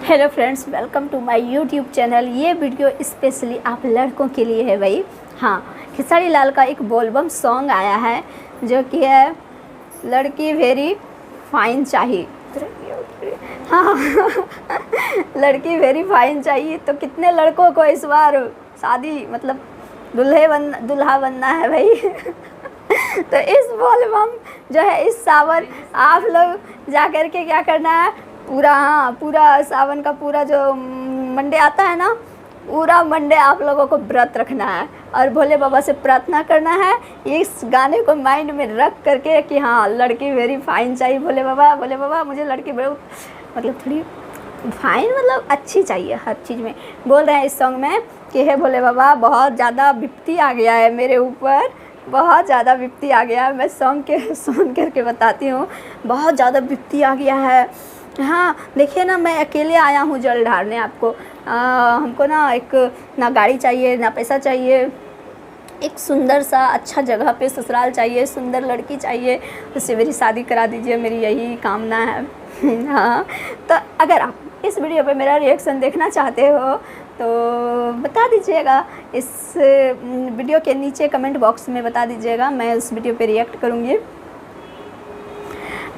Hello friends, welcome to my YouTube channel. ये video specially आप लड़कों के लिए है भाई। हाँ, खेसारी लाल का एक बोलबम सॉन्ग आया है जो कि है लड़की वेरी फाइन चाहिए। हाँ लड़की वेरी फाइन चाहिए। तो कितने लड़कों को इस बार शादी मतलब दुल्हा बनना है भाई। तो इस बोलबम जो है इस सावन आप लोग जा कर के क्या करना है, पूरा सावन का पूरा जो मंडे आता है ना, पूरा मंडे आप लोगों को व्रत रखना है और भोले बाबा से प्रार्थना करना है इस गाने को माइंड में रख करके कि हाँ लड़की वेरी फाइन चाहिए। भोले बाबा मुझे लड़की बहुत मतलब थोड़ी फाइन मतलब अच्छी चाहिए। हर चीज़ में बोल रहे हैं इस सॉन्ग में कि हे भोले बाबा बहुत ज़्यादा विपत्ति आ गया है मेरे ऊपर, बहुत ज़्यादा विपत्ति आ गया है। मैं सॉन्ग सुन करके बताती हूँ, बहुत ज़्यादा विपत्ति आ गया है। हाँ देखिए ना, मैं अकेले आया हूँ जल ढारने आपको। हमको ना गाड़ी चाहिए ना पैसा चाहिए, एक सुंदर सा अच्छा जगह पे ससुराल चाहिए, सुंदर लड़की चाहिए, उससे मेरी शादी करा दीजिए, मेरी यही कामना है। हाँ, तो अगर आप इस वीडियो पे मेरा रिएक्शन देखना चाहते हो तो बता दीजिएगा, इस वीडियो के नीचे कमेंट बॉक्स में बता दीजिएगा, मैं उस वीडियो पे रिएक्ट करूँगी।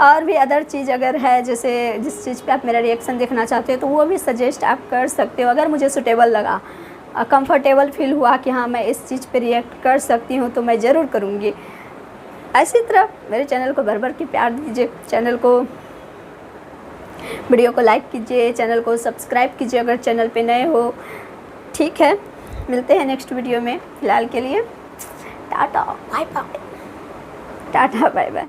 और भी अदर चीज़ अगर है जैसे जिस चीज़ पे आप मेरा रिएक्शन देखना चाहते हो तो वो भी सजेस्ट आप कर सकते हो। अगर मुझे सूटेबल लगा, कंफर्टेबल फील हुआ कि हाँ मैं इस चीज़ पे रिएक्ट कर सकती हूँ तो मैं ज़रूर करूँगी। ऐसी तरह मेरे चैनल को भर भर के प्यार दीजिए, चैनल को वीडियो को लाइक कीजिए, चैनल को सब्सक्राइब कीजिए अगर चैनल पे नए हो। ठीक है, मिलते हैं नेक्स्ट वीडियो में। फ़िलहाल के लिए टाटा बाय बाय।